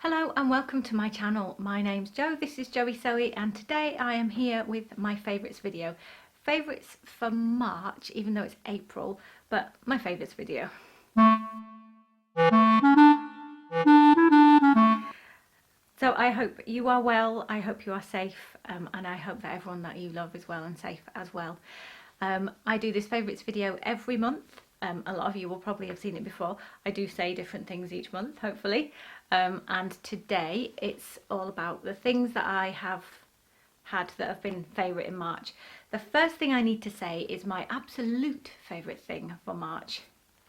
Hello and welcome to my channel. My name's Jo, this is Joey Sewy, and today I am here with my favourites video. Favourites for March, even though it's April, but my favourites video. So I hope you are well, I hope you are safe, and I hope that everyone that you love is well and safe as well. I do this favourites video every month. A lot of you will probably have seen it before. I do say different things each month, hopefully. And today it's all about the things that I have had that have been favourite in March. The first thing I need to say is my absolute favourite thing for March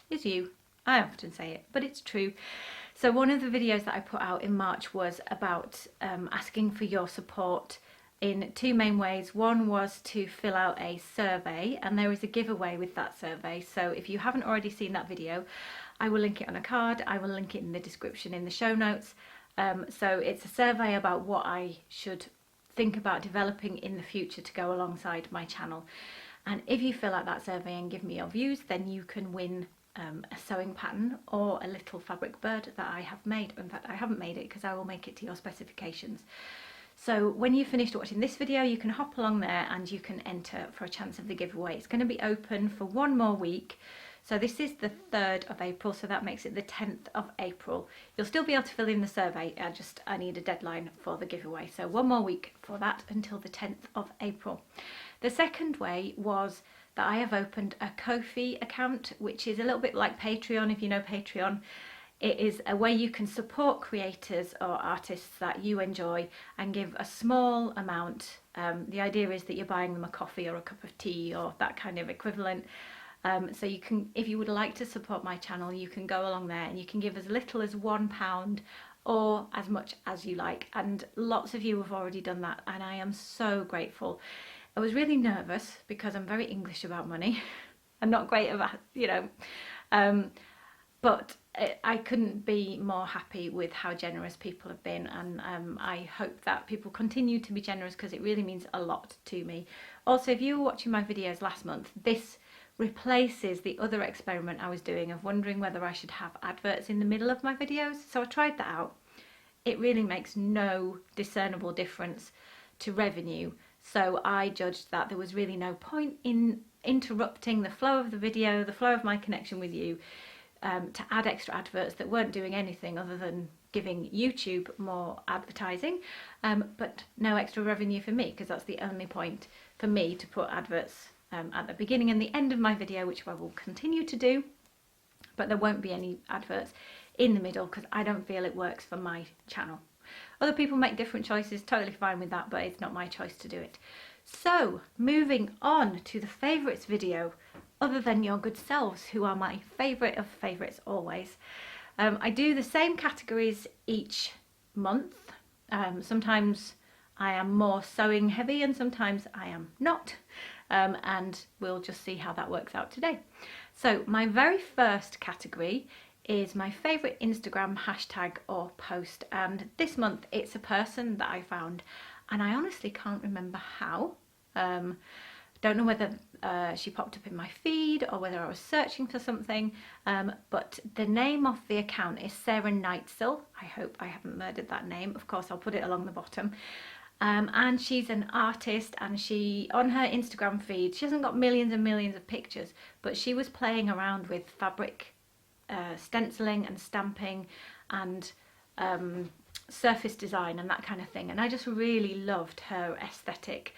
is you. I often say it, but it's true. So one of the videos that I put out in March was about asking for your support in two main ways. One was to fill out a survey, and there is a giveaway with that survey. So if you haven't already seen that video, I will link it on a card. I will link it in the description in the show notes. So it's a survey about what I should think about developing in the future to go alongside my channel. And if you fill out that survey and give me your views, then you can win a sewing pattern or a little fabric bird that I have made. In fact, I haven't made it because I will make it to your specifications. So when you've finished watching this video, you can hop along there and you can enter for a chance of the giveaway. It's going to be open for one more week. So this is the 3rd of April, so that makes it the 10th of April. You'll still be able to fill in the survey, I need a deadline for the giveaway. So one more week for that until the 10th of April. The second way was that I have opened a Cofee account, which is a little bit like Patreon, if you know Patreon. It is a way you can support creators or artists that you enjoy and give a small amount. The idea is that you're buying them a coffee or a cup of tea or that kind of equivalent. So you can, if you would like to support my channel, you can go along there and you can give as little as £1 or as much as you like. And lots of you have already done that, and I am so grateful. I was really nervous because I'm very English about money. I'm not great about, but I couldn't be more happy with how generous people have been, and I hope that people continue to be generous because it really means a lot to me. Also, if you were watching my videos last month, this replaces the other experiment I was doing of wondering whether I should have adverts in the middle of my videos. So I tried that out. It really makes no discernible difference to revenue. So I judged that there was really no point in interrupting the flow of the video, the flow of my connection with you, to add extra adverts that weren't doing anything other than giving YouTube more advertising, but no extra revenue for me, because that's the only point for me to put adverts at the beginning and the end of my video, which I will continue to do, but there won't be any adverts in the middle because I don't feel it works for my channel. Other people make different choices, totally fine with that, but it's not my choice to do it. So moving on to the favourites video, other than your good selves, who are my favourite of favourites always. I do the same categories each month. Sometimes I am more sewing heavy and sometimes I am not, and we'll just see how that works out today. So my very first category is my favourite Instagram hashtag or post, and this month it's a person that I found, and I honestly can't remember how. Don't know whether she popped up in my feed or whether I was searching for something, but the name of the account is Sarah Neitzel. I hope I haven't murdered that name. Of course, I'll put it along the bottom. And she's an artist, and she, on her Instagram feed, she hasn't got millions and millions of pictures, but she was playing around with fabric stenciling and stamping and surface design and that kind of thing, and I just really loved her aesthetic.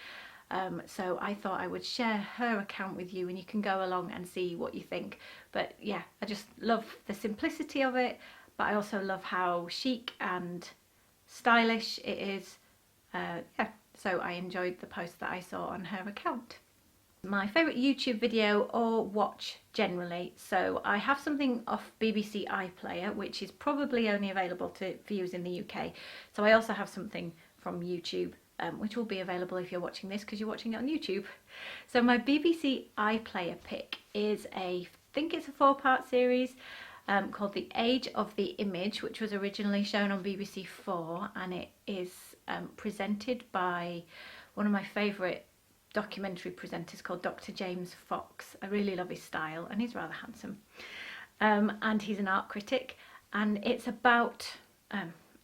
So I thought I would share her account with you and you can go along and see what you think. But yeah, I just love the simplicity of it, but I also love how chic and stylish it is. Yeah, so I enjoyed the post that I saw on her account. My favourite YouTube video or watch generally, so I have something off BBC iPlayer, which is probably only available for use in the UK. So I also have something from YouTube, which will be available if you're watching this because you're watching it on YouTube. So my BBC iPlayer pick is I think it's a 4-part series called The Age of the Image, which was originally shown on BBC 4, and it is presented by one of my favourite documentary presenters called Dr. James Fox. I really love his style and he's rather handsome, and he's an art critic, and it's about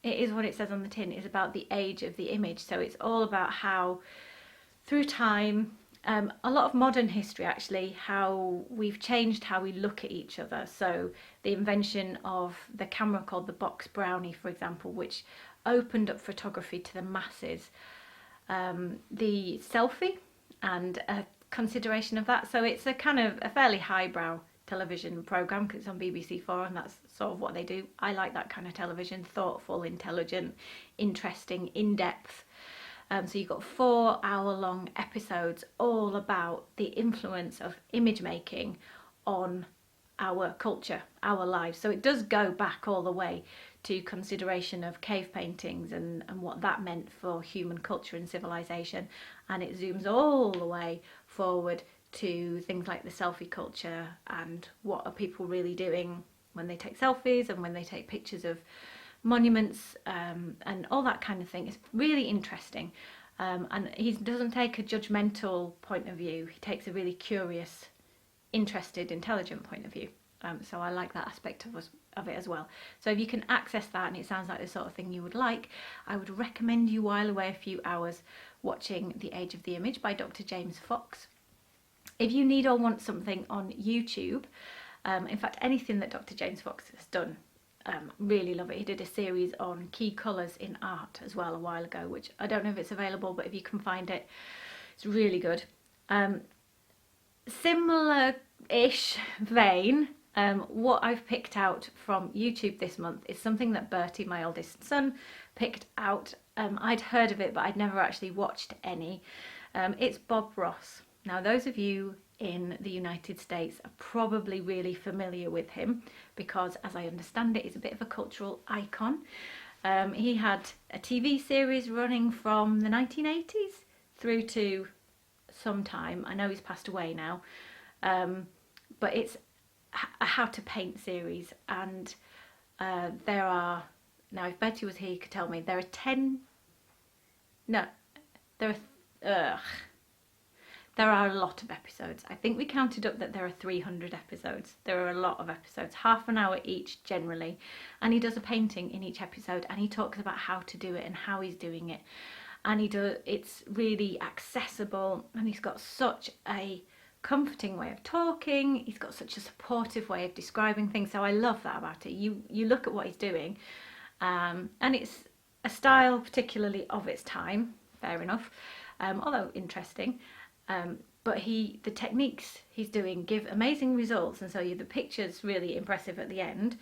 it is what it says on the tin, is about the age of the image. So it's all about how through time, a lot of modern history actually, how we've changed how we look at each other. So the invention of the camera called the box brownie, for example, which opened up photography to the masses. The selfie and a consideration of that. So it's a kind of a fairly highbrow television program because it's on BBC4 and that's sort of what they do. I like that kind of television, thoughtful, intelligent, interesting, in-depth. So you've got 4-hour-long episodes all about the influence of image making on our culture, our lives. So it does go back all the way to consideration of cave paintings and what that meant for human culture and civilization. And it zooms all the way forward to things like the selfie culture and what are people really doing when they take selfies and when they take pictures of monuments and all that kind of thing. It's really interesting. And he doesn't take a judgmental point of view. He takes a really curious, interested, intelligent point of view. So I like that aspect of it as well. So if you can access that and it sounds like the sort of thing you would like, I would recommend you while away a few hours watching The Age of the Image by Dr. James Fox. If you need or want something on YouTube, in fact anything that Dr. James Fox has done, really love it. He did a series on key colours in art as well a while ago, which I don't know if it's available, but if you can find it, it's really good. Similar-ish vein, what I've picked out from YouTube this month is something that Bertie, my eldest son, picked out. I'd heard of it, but I'd never actually watched any. It's Bob Ross. Now, those of you in the United States are probably really familiar with him because, as I understand it, he's a bit of a cultural icon. He had a TV series running from the 1980s through to some time. I know he's passed away now, but it's a how to paint series, and there are, now if Betty was here you could tell me, there are a lot of episodes. I think we counted up that there are 300 episodes. There are a lot of episodes, half an hour each generally, and he does a painting in each episode and he talks about how to do it and how he's doing it, and it's really accessible, and he's got such a comforting way of talking, he's got such a supportive way of describing things, so I love that about it. You look at what he's doing, and it's a style particularly of its time, fair enough, although interesting. But the techniques he's doing give amazing results, and so the picture's really impressive at the end,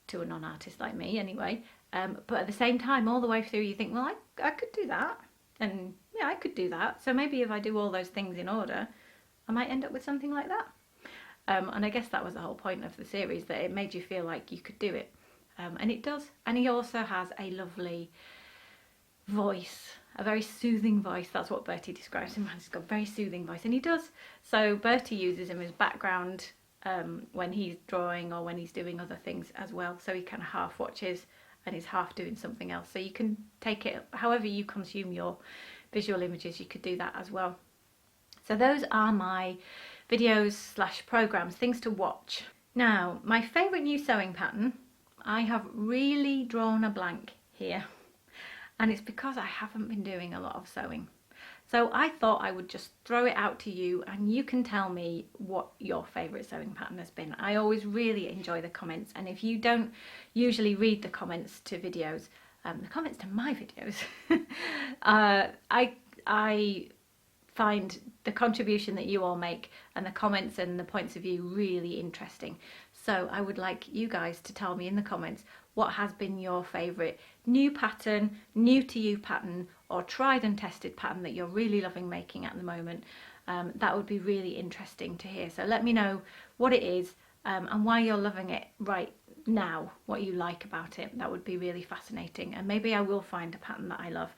to a non-artist like me anyway, but at the same time all the way through you think, well, I could do that, and yeah, I could do that, so maybe if I do all those things in order I might end up with something like that. And I guess that was the whole point of the series, that it made you feel like you could do it, and it does. And he also has a lovely voice, a very soothing voice. That's what Bertie describes him as. He's got a very soothing voice, and he does. So Bertie uses him as background when he's drawing or when he's doing other things as well. So he kind of half watches and he's half doing something else. So you can take it however you consume your visual images, you could do that as well. So those are my videos / programs, things to watch. Now, my favourite new sewing pattern, I have really drawn a blank here. And it's because I haven't been doing a lot of sewing. So I thought I would just throw it out to you and you can tell me what your favourite sewing pattern has been. I always really enjoy the comments, and if you don't usually read the comments to videos, the comments to my videos, I find the contribution that you all make and the comments and the points of view really interesting. So I would like you guys to tell me in the comments what has been your favourite new pattern, new to you pattern, or tried and tested pattern that you're really loving making at the moment. That would be really interesting to hear. So let me know what it is and why you're loving it right now, what you like about it. That would be really fascinating, and maybe I will find a pattern that I love.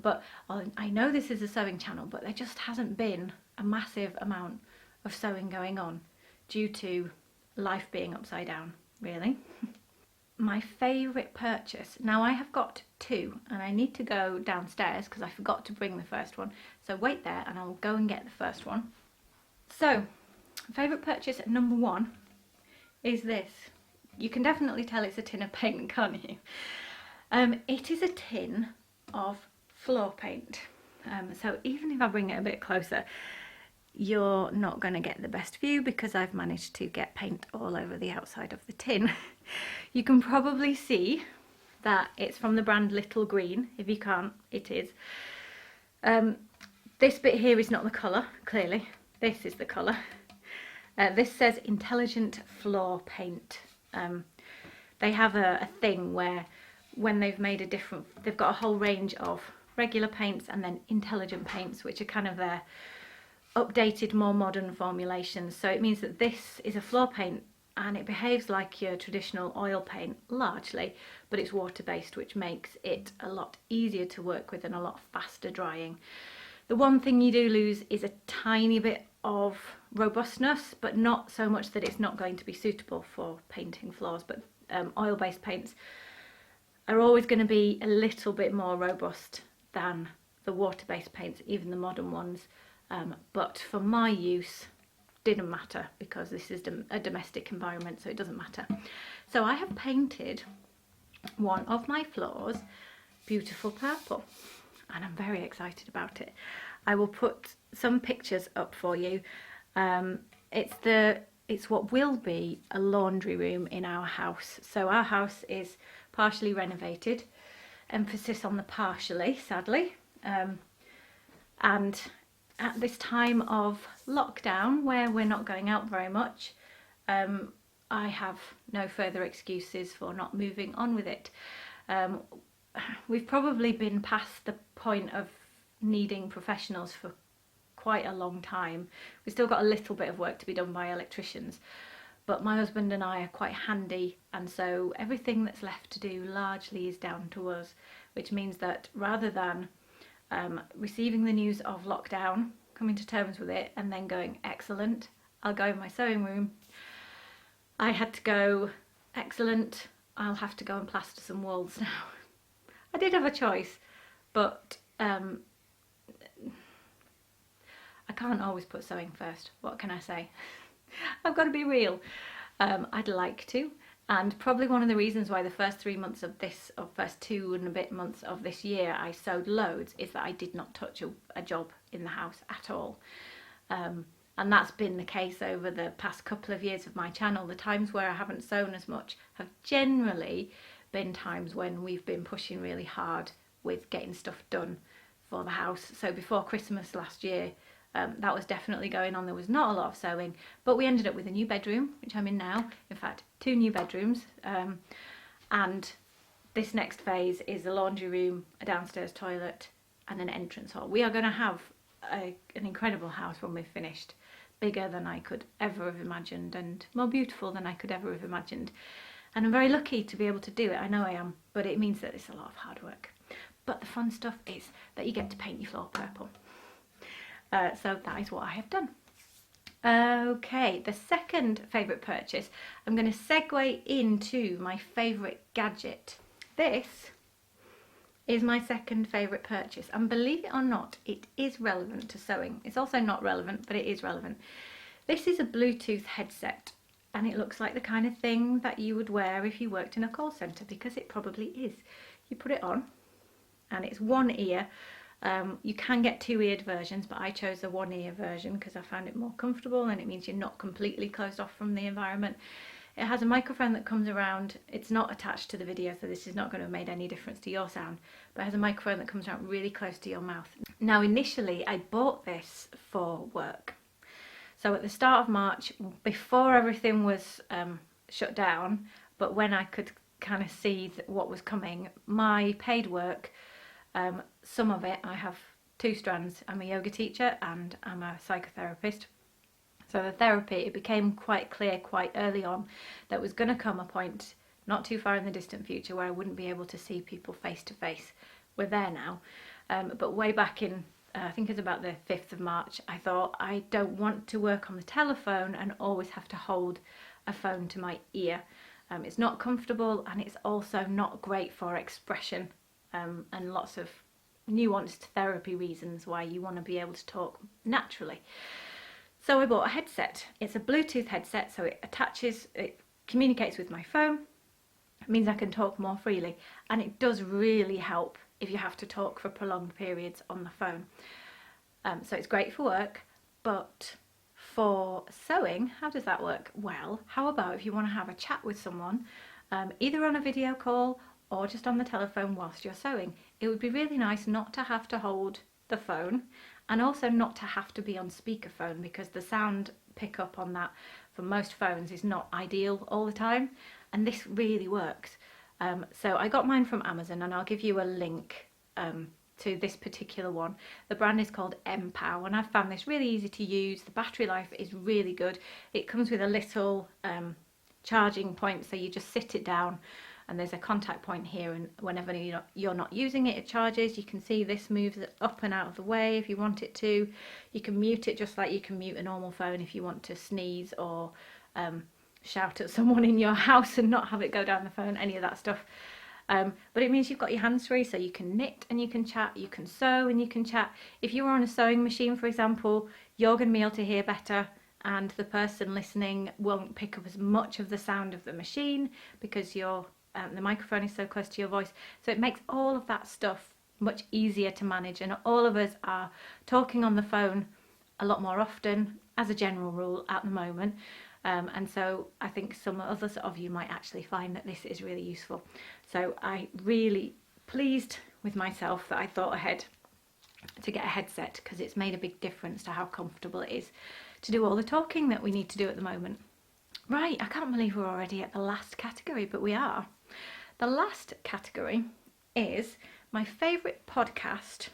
But I know this is a sewing channel, but there just hasn't been a massive amount of sewing going on due to life being upside down, really. My favourite purchase, now I have got two and I need to go downstairs because I forgot to bring the first one, so wait there and I'll go and get the first one. So favourite purchase number one is this. You can definitely tell it's a tin of paint, can't you? It is a tin of floor paint. So even if I bring it a bit closer, you're not going to get the best view because I've managed to get paint all over the outside of the tin. You can probably see that it's from the brand Little Green. If you can't, it is. This bit here is not the colour, clearly. This is the colour. This says Intelligent Floor Paint. They have a thing where when they've made they've got a whole range of regular paints and then intelligent paints, which are kind of their updated, more modern formulations. So it means that this is a floor paint and it behaves like your traditional oil paint largely, but it's water-based, which makes it a lot easier to work with and a lot faster drying. The one thing you do lose is a tiny bit of robustness, but not so much that it's not going to be suitable for painting floors. But oil-based paints are always going to be a little bit more robust than the water-based paints, even the modern ones. But for my use, didn't matter because this is a domestic environment, so it doesn't matter. So I have painted one of my floors beautiful purple, and I'm very excited about it. I will put some pictures up for you. It's what will be a laundry room in our house. So our house is partially renovated, emphasis on the partially, sadly. And at this time of lockdown, where we're not going out very much, I have no further excuses for not moving on with it. We've probably been past the point of needing professionals for quite a long time. We've still got a little bit of work to be done by electricians, but my husband and I are quite handy, and so everything that's left to do largely is down to us, which means that rather than receiving the news of lockdown, coming to terms with it, and then going, excellent, I'll go in my sewing room, I had to go, excellent, I'll have to go and plaster some walls now. I did have a choice, but I can't always put sewing first. What can I say? I've got to be real. I'd like to. And probably one of the reasons why the first 3 months of this, or first 2 and a bit months of this year, I sewed loads, is that I did not touch a job in the house at all. And that's been the case over the past couple of years of my channel. The times where I haven't sewn as much have generally been times when we've been pushing really hard with getting stuff done for the house. So before Christmas last year, that was definitely going on. There was not a lot of sewing, but we ended up with a new bedroom, which I'm in now. In fact, 2 new bedrooms. And this next phase is a laundry room, a downstairs toilet, and an entrance hall. We are going to have an incredible house when we've finished. Bigger than I could ever have imagined, and more beautiful than I could ever have imagined. And I'm very lucky to be able to do it. I know I am, but it means that it's a lot of hard work. But the fun stuff is that you get to paint your floor purple. So that is what I have done. Okay, the second favourite purchase, I'm going to segue into my favourite gadget. This is my second favourite purchase, and believe it or not, it is relevant to sewing. It's also not relevant, but it is relevant. This is a Bluetooth headset, and it looks like the kind of thing that you would wear if you worked in a call centre, because it probably is. You put it on, and it's one ear. You can get 2-eared versions, but I chose the 1-ear version because I found it more comfortable, and it means you're not completely closed off from the environment. It has a microphone that comes around. It's not attached to the video, so this is not going to have made any difference to your sound, but it has a microphone that comes around really close to your mouth. Now, initially I bought this for work. So at the start of March, before everything was shut down, but when I could kind of see what was coming, my paid work, some of it, I have 2 strands. I'm a yoga teacher and I'm a psychotherapist. So the therapy, it became quite clear quite early on that was going to come a point not too far in the distant future where I wouldn't be able to see people face to face. We're there now. But way back in, I think it's about the 5th of March, I thought I don't want to work on the telephone and always have to hold a phone to my ear. It's not comfortable, and it's also not great for expression, and lots of nuanced therapy reasons why you want to be able to talk naturally. So I bought a headset. It's a Bluetooth headset, so it communicates with my phone, It means I can talk more freely, and it does really help if you have to talk for prolonged periods on the phone. So it's great for work, but for sewing, how does that work? Well, how about if you want to have a chat with someone, either on a video call or just on the telephone whilst you're sewing? It would be really nice not to have to hold the phone, and also not to have to be on speakerphone, because the sound pickup on that for most phones is not ideal all the time, and this really works. So I got mine from Amazon, and I'll give you a link to this particular one. The brand is called Empow, and I've found this really easy to use. The battery life is really good. It comes with a little charging point, so you just sit it down and there's a contact point here, and whenever you're not using it, it charges. You can see this moves it up and out of the way if you want it to. You can mute it just like you can mute a normal phone if you want to sneeze or shout at someone in your house and not have it go down the phone, any of that stuff. But it means you've got your hands free, so you can knit and you can chat, you can sew and you can chat. If you're on a sewing machine, for example, you're going to be able to hear better, and the person listening won't pick up as much of the sound of the machine because the microphone is so close to your voice. So it makes all of that stuff much easier to manage, and all of us are talking on the phone a lot more often as a general rule at the moment. And so I think some others of you might actually find that this is really useful. So I'm really pleased with myself that I thought ahead to get a headset, because it's made a big difference to how comfortable it is to do all the talking that we need to do at the moment. Right, I can't believe we're already at the last category, but we are. The last category is my favourite podcast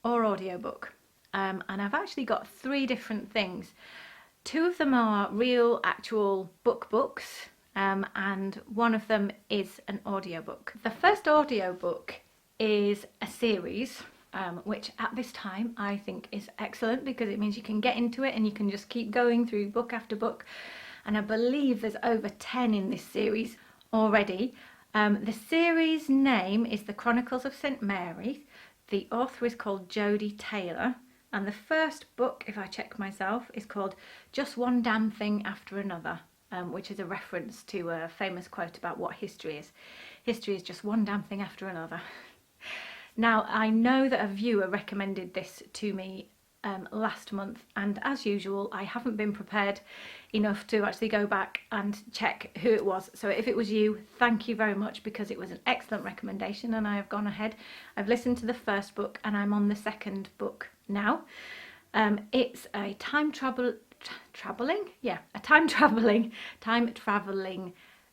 or audiobook. And I've actually got 3 different things. 2 of them are real, actual books, and one of them is an audiobook. The first audiobook is a series, which at this time I think is excellent, because it means you can get into it and you can just keep going through book after book. And I believe there's over 10 in this series already. The series name is The Chronicles of St. Mary. The author is called Jodie Taylor. And the first book, if I check myself, is called Just One Damn Thing After Another, which is a reference to a famous quote about what history is. History is just one damn thing after another. Now, I know that a viewer recommended this to me last month, and as usual I haven't been prepared enough to actually go back and check who it was. So if it was you, thank you very much, because it was an excellent recommendation and I have gone ahead. I've listened to the first book and I'm on the second book now. It's a time traveling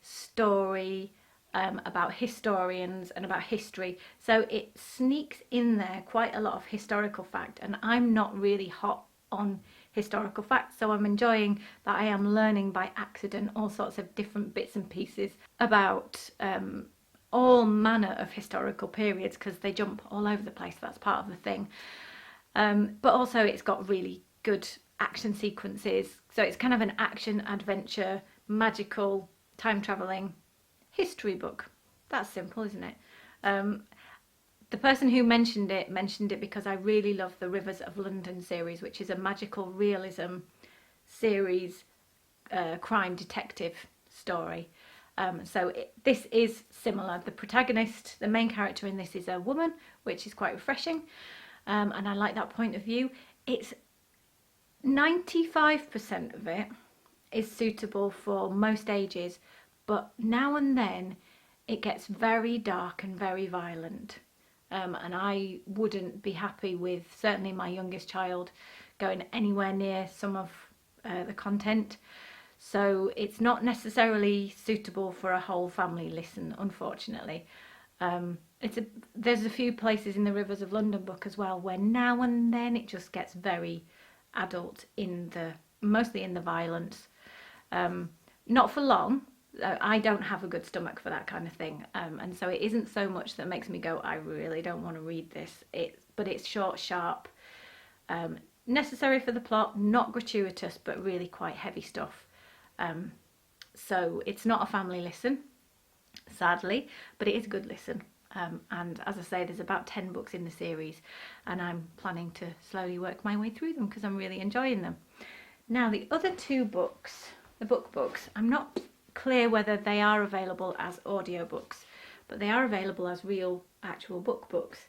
story about historians and about history. So it sneaks in there quite a lot of historical fact, and I'm not really hot on historical facts, so I'm enjoying that I am learning by accident all sorts of different bits and pieces about all manner of historical periods, because they jump all over the place. That's part of the thing. But also it's got really good action sequences, so it's kind of an action adventure magical time traveling history book. That's simple, isn't it? The person who mentioned it because I really love the Rivers of London series, which is a magical realism series, crime detective story. This is similar. The protagonist, the main character in this, is a woman, which is quite refreshing, and I like that point of view. It's 95% of it is suitable for most ages, but now and then it gets very dark and very violent, and I wouldn't be happy with, certainly my youngest child, going anywhere near some of the content. So it's not necessarily suitable for a whole family listen, unfortunately. There's a few places in the Rivers of London book as well where now and then it just gets very adult, mostly in the violence. Not for long. I don't have a good stomach for that kind of thing, and so it isn't so much that makes me go, I really don't want to read this. But it's short, sharp, necessary for the plot, not gratuitous, but really quite heavy stuff. So it's not a family listen, sadly, but it is a good listen. And as I say, there's about 10 books in the series, and I'm planning to slowly work my way through them because I'm really enjoying them. Now, the other 2 books, the book books, I'm not clear whether they are available as audiobooks, but they are available as real actual books.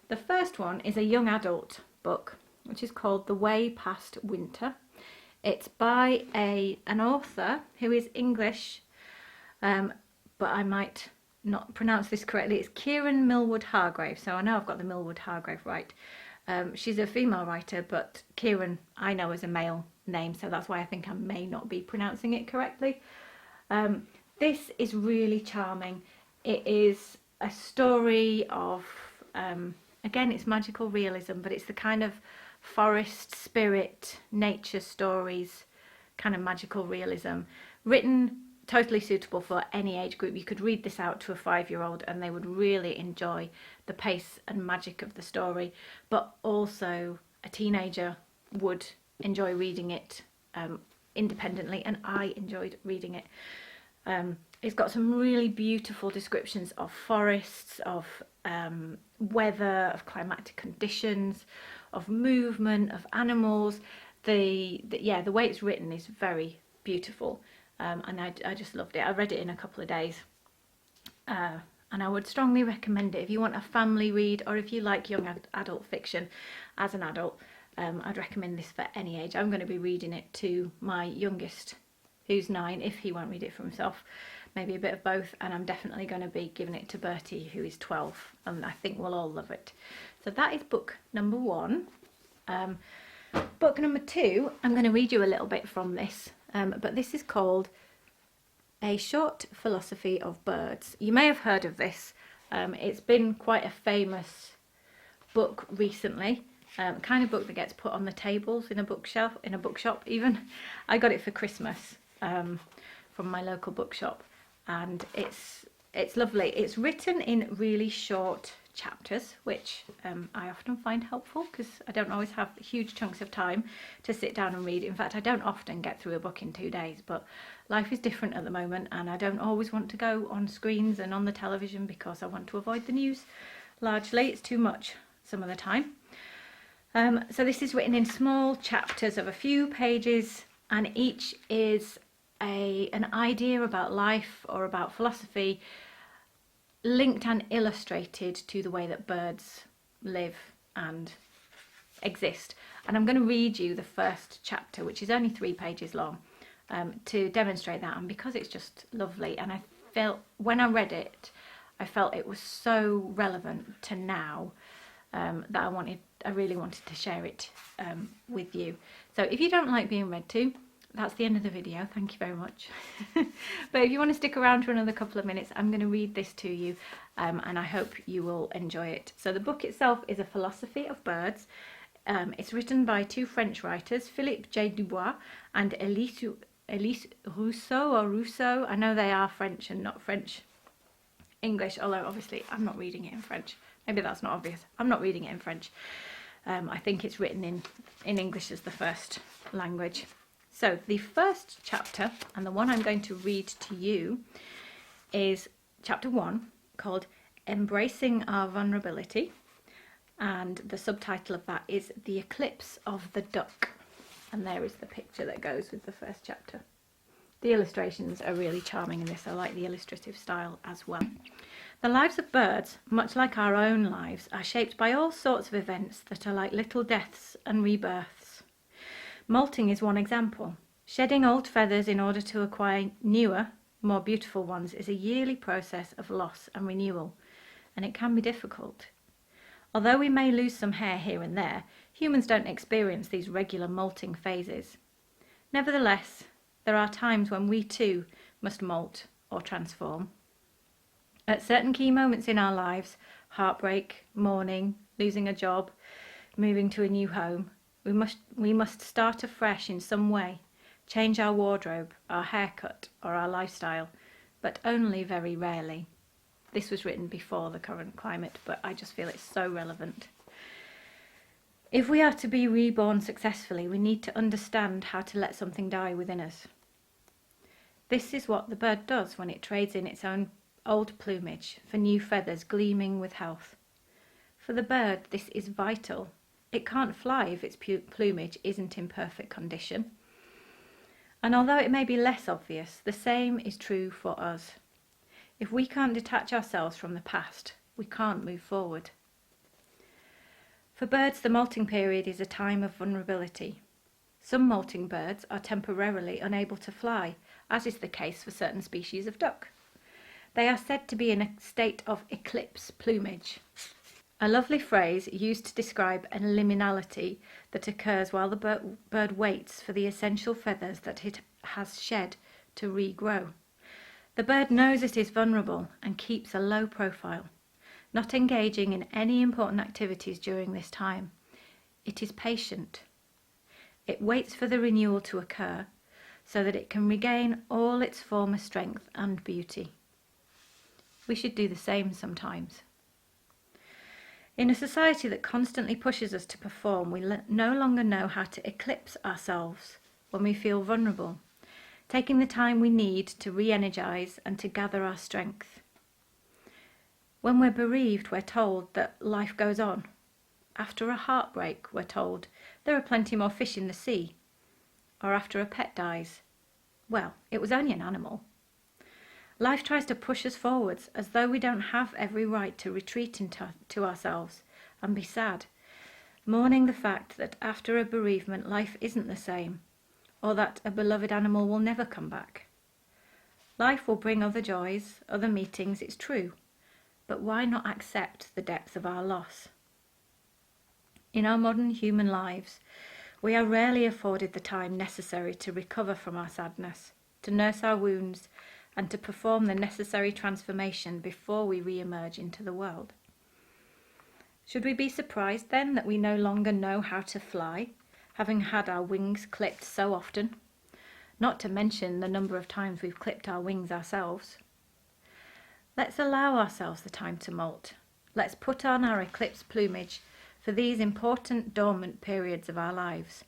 The first one is a young adult book, which is called The Way Past Winter. It's by an author who is English, but I might not pronounce this correctly. It's Kieran Millwood Hargrave, so I know I've got the Millwood Hargrave right. She's a female writer, but Kieran I know as a male name, so that's why I think I may not be pronouncing it correctly. This is really charming. It is a story of, again, it's magical realism, but it's the kind of forest spirit, nature stories, kind of magical realism. Written totally suitable for any age group. You could read this out to a 5-year-old and they would really enjoy the pace and magic of the story, but also a teenager would enjoy reading it independently, and I enjoyed reading it. It's got some really beautiful descriptions of forests, of weather, of climatic conditions, of movement, of animals. The way it's written is very beautiful, and I just loved it. I read it in a couple of days, and I would strongly recommend it if you want a family read, or if you like young adult fiction as an adult. I'd recommend this for any age. I'm going to be reading it to my youngest, who's 9, if he won't read it for himself. Maybe a bit of both, and I'm definitely going to be giving it to Bertie, who is 12, and I think we'll all love it. So that is book number 1. Book number 2, I'm going to read you a little bit from this, but this is called A Short Philosophy of Birds. You may have heard of this. It's been quite a famous book recently. Kind of book that gets put on the tables in a bookshelf, in a bookshop even. I got it for Christmas from my local bookshop, and it's lovely. It's written in really short chapters, which I often find helpful because I don't always have huge chunks of time to sit down and read. In fact, I don't often get through a book in 2 days, but life is different at the moment, and I don't always want to go on screens and on the television because I want to avoid the news. Largely, it's too much some of the time. So this is written in small chapters of a few pages, and each is an idea about life or about philosophy, linked and illustrated to the way that birds live and exist. And I'm going to read you the first chapter, which is only 3 pages long, to demonstrate that. And because it's just lovely, and I felt when I read it, I felt it was so relevant to now, that I really wanted to share it with you. So if you don't like being read to, that's the end of the video. Thank you very much. But if you want to stick around for another couple of minutes, I'm going to read this to you, and I hope you will enjoy it. So the book itself is A Philosophy of Birds. It's written by 2 French writers, Philippe J. Dubois and Elise Rousseau. I know they are French and not French English, although obviously I'm not reading it in French. Maybe that's not obvious. I'm not reading it in French. I think it's written in English as the first language. So the first chapter, and the one I'm going to read to you, is chapter 1, called Embracing Our Vulnerability. And the subtitle of that is The Eclipse of the Duck. And there is the picture that goes with the first chapter. The illustrations are really charming in this. I like the illustrative style as well. The lives of birds, much like our own lives, are shaped by all sorts of events that are like little deaths and rebirths. Molting is one example. Shedding old feathers in order to acquire newer, more beautiful ones is a yearly process of loss and renewal, and it can be difficult. Although we may lose some hair here and there, humans don't experience these regular molting phases. Nevertheless, there are times when we too must molt or transform. At certain key moments in our lives, heartbreak, mourning, losing a job, moving to a new home, we must start afresh in some way, change our wardrobe, our haircut or our lifestyle, but only very rarely. This was written before the current climate, but I just feel it's so relevant. If we are to be reborn successfully, we need to understand how to let something die within us. This is what the bird does when it trades in its own old plumage for new feathers gleaming with health. For the bird, this is vital. It can't fly if its plumage isn't in perfect condition. And although it may be less obvious, the same is true for us. If we can't detach ourselves from the past, we can't move forward. For birds, the molting period is a time of vulnerability. Some molting birds are temporarily unable to fly, as is the case for certain species of duck. They are said to be in a state of eclipse plumage, a lovely phrase used to describe a liminality that occurs while the bird waits for the essential feathers that it has shed to regrow. The bird knows it is vulnerable and keeps a low profile, not engaging in any important activities during this time. It is patient. It waits for the renewal to occur so that it can regain all its former strength and beauty. We should do the same sometimes. In a society that constantly pushes us to perform, we no longer know how to eclipse ourselves when we feel vulnerable, taking the time we need to re-energize and to gather our strength. When we're bereaved, we're told that life goes on. After a heartbreak, we're told there are plenty more fish in the sea. Or after a pet dies, well, it was only an animal. Life tries to push us forwards as though we don't have every right to retreat into ourselves and be sad, mourning the fact that after a bereavement life isn't the same, or that a beloved animal will never come back. Life will bring other joys, other meetings, it's true, but why not accept the depth of our loss? In our modern human lives, we are rarely afforded the time necessary to recover from our sadness, to nurse our wounds, and to perform the necessary transformation before we re-emerge into the world. Should we be surprised then that we no longer know how to fly, having had our wings clipped so often? Not to mention the number of times we've clipped our wings ourselves. Let's allow ourselves the time to molt. Let's put on our eclipse plumage for these important dormant periods of our lives.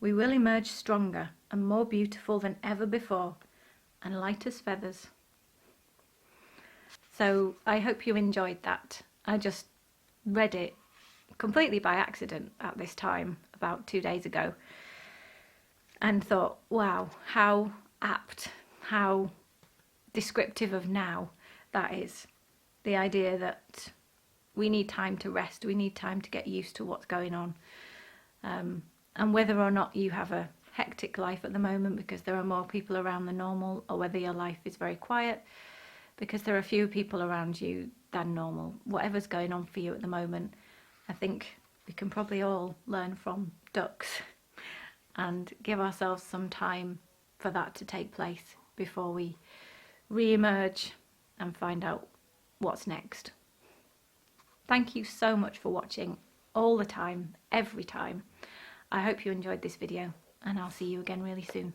We will emerge stronger and more beautiful than ever before, and light as feathers. So I hope you enjoyed that. I just read it completely by accident at this time, about 2 days ago, and thought, wow, how apt, how descriptive of now that is. The idea that we need time to rest, we need time to get used to what's going on. And whether or not you have a hectic life at the moment because there are more people around than normal, or whether your life is very quiet because there are fewer people around you than normal, whatever's going on for you at the moment, I think we can probably all learn from ducks and give ourselves some time for that to take place before we re-emerge and find out what's next. Thank you so much for watching all the time, every time. I hope you enjoyed this video, and I'll see you again really soon.